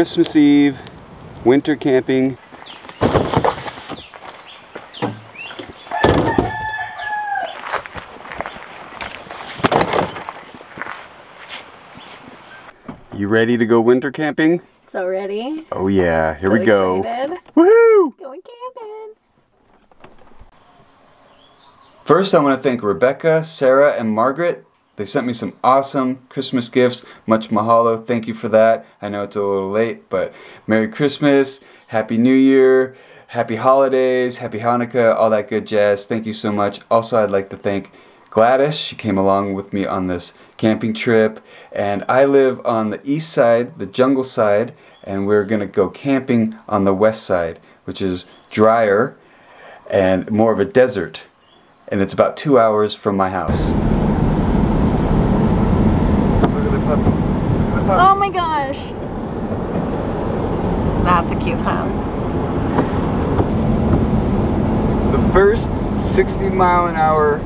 Christmas Eve, winter camping. You ready to go winter camping? So ready? Oh yeah, here we go. Excited. Woohoo! Going camping. First, I want to thank Rebecca, Sarah, and Margaret. They sent me some awesome Christmas gifts. Much mahalo. Thank you for that. I know it's a little late, but Merry Christmas, Happy New Year, Happy Holidays, Happy Hanukkah, all that good jazz. Thank you so much. Also, I'd like to thank Gladys. She came along with me on this camping trip. And I live on the east side, the jungle side, and we're going to go camping on the west side, which is drier and more of a desert. And it's about 2 hours from my house. Look at the puppy. Look at the puppy. Oh my gosh. That's a cute pup. The first 60-mile-an-hour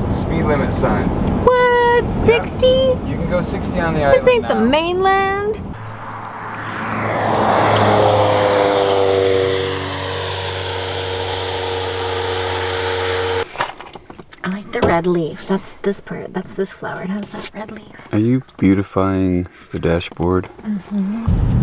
speed limit sign. What? 60? You can go 60 on the island. This ain't now. the mainland. I like the red leaf. That's this part. That's this flower. It has that red leaf. Are you beautifying the dashboard? Mm-hmm.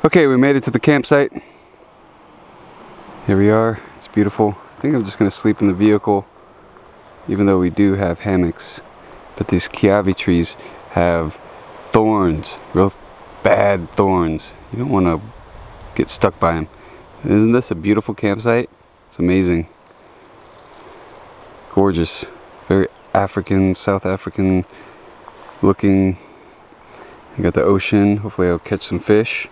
Okay, we made it to the campsite. Here we are. It's beautiful. I think I'm just going to sleep in the vehicle, even though we do have hammocks. But these kiavi trees have thorns, real bad thorns. You don't want to get stuck by them. Isn't this a beautiful campsite? It's amazing. Gorgeous. Very African, South African looking. You got the ocean. Hopefully I'll catch some fish.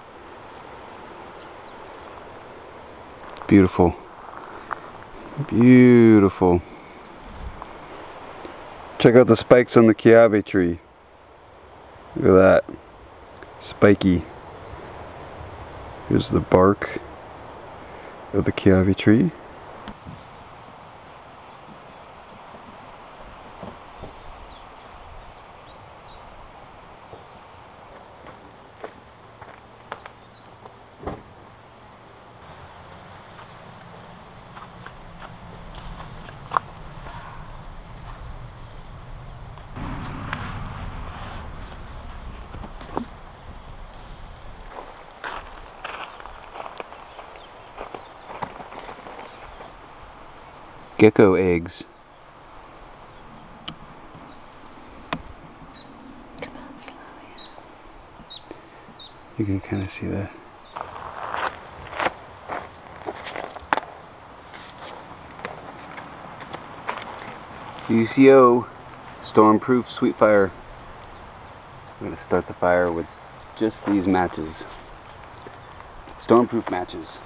Beautiful. Beautiful. Check out the spikes on the kiavi tree. Look at that. Spiky. Here's the bark of the kiavi tree. Gecko eggs. Come on, slow. You can kind of see that. UCO, storm-proof sweet fire. I'm gonna start the fire with just these matches. Storm-proof matches.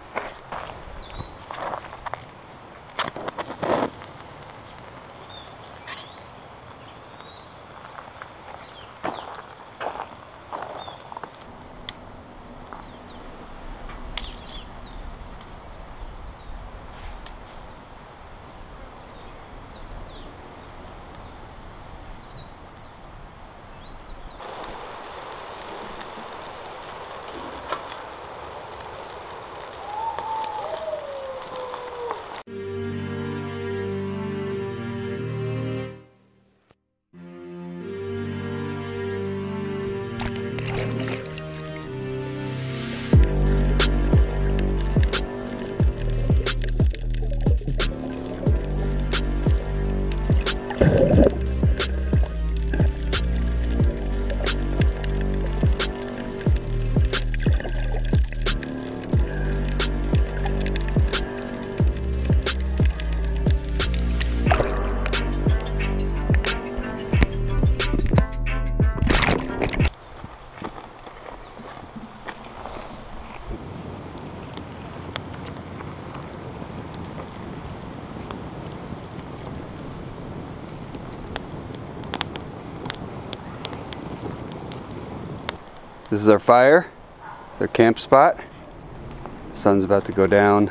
This is our fire. It's our camp spot. Sun's about to go down.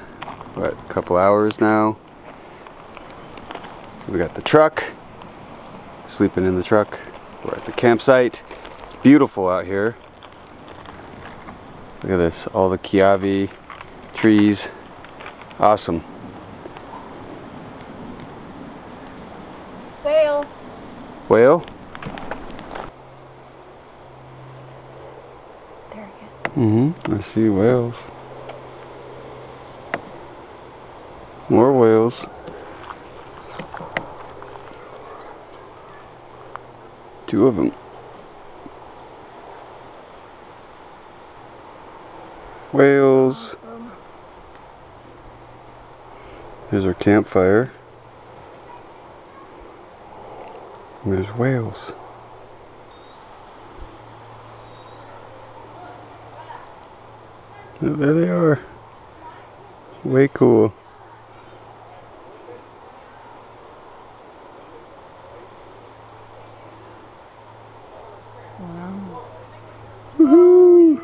What, a couple hours now. We got the truck. Sleeping in the truck. We're at the campsite. It's beautiful out here. Look at this, all the kiavi trees. Awesome. Whale. Whale? There again. I see whales. More whales. Two of them. Whales. Here's our campfire. And there's whales. There they are. Way cool. Wow. Woohoo!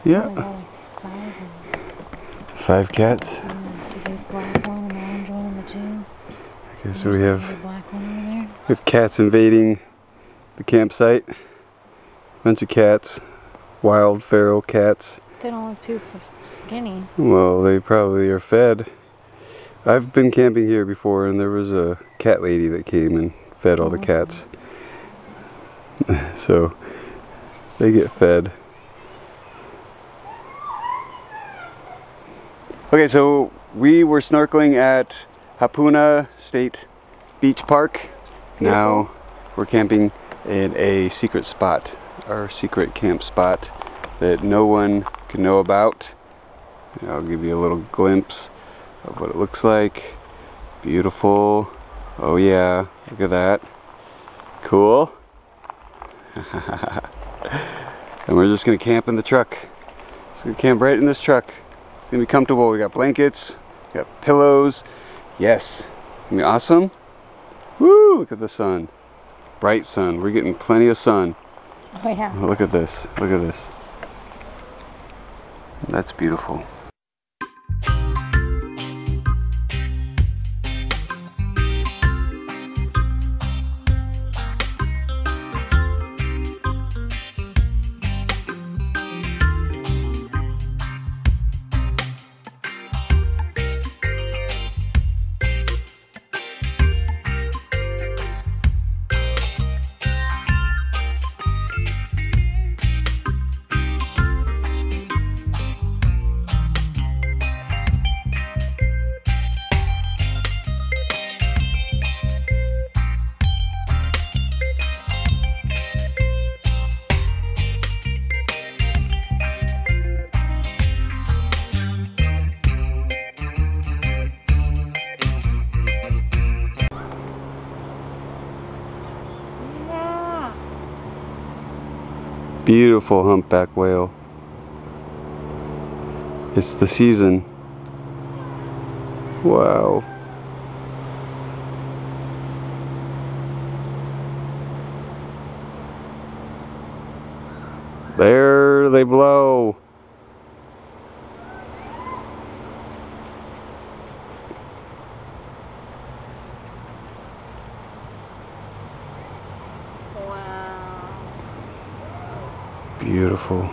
Yeah. Yeah. 5 cats. Yeah, there's black one and the orange one and the two. Okay, so we have Black one over there. We have cats invading the campsite. Bunch of cats. Wild feral cats. They don't look too skinny. Well, they probably are fed. I've been camping here before and there was a cat lady that came and fed all the cats. So they get fed. Okay, so we were snorkeling at Hapuna State Beach Park. Now we're camping in a secret spot, our secret camp spot that no one can know about. And I'll give you a little glimpse of what it looks like. Beautiful. Oh yeah, look at that. Cool. And we're just gonna camp in the truck. Just gonna camp right in this truck. It's gonna be comfortable. We got blankets, we got pillows. Yes, it's gonna be awesome. Woo! Look at the sun. Bright sun. We're getting plenty of sun. Oh yeah. Oh, look at this. Look at this. That's beautiful. Beautiful humpback whale. It's the season. Wow. There they blow. Beautiful.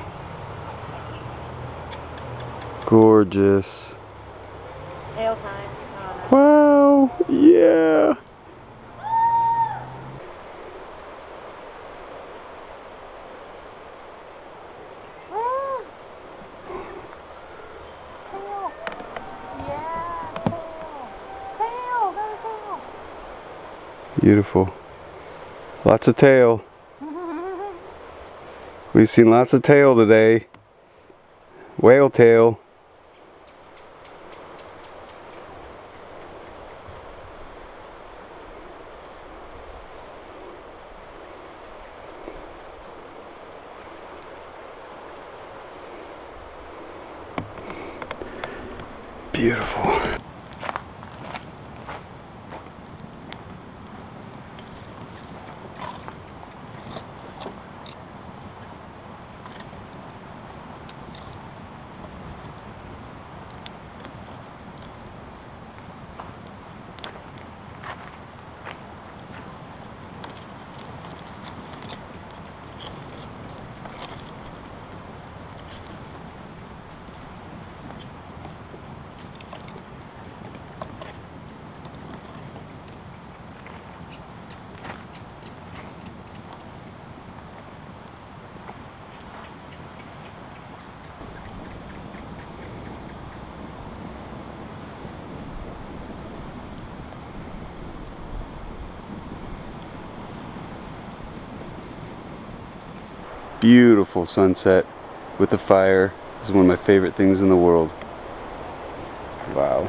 Gorgeous. Tail time. Wow. Yeah. Tail. Yeah, tail. Tail. Got a tail. Beautiful. Lots of tail. We've seen lots of tail today. Whale tail. Beautiful. beautiful sunset with the fire. This is one of my favorite things in the world. Wow.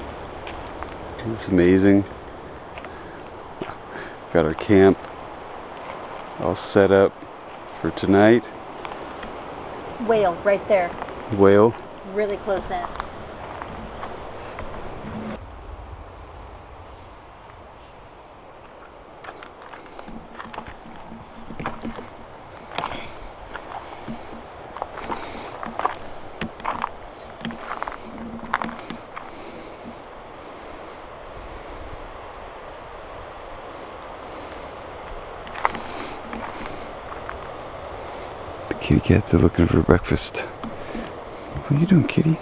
It's amazing. Got our camp all set up for tonight. Whale right there. Whale. Really close in. Kitty cats are looking for breakfast. What are you doing, kitty?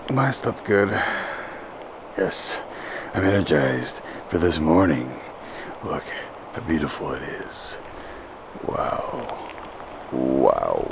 Am I slept good? Yes, I'm energized for this morning. Look how beautiful it is. Wow. Wow.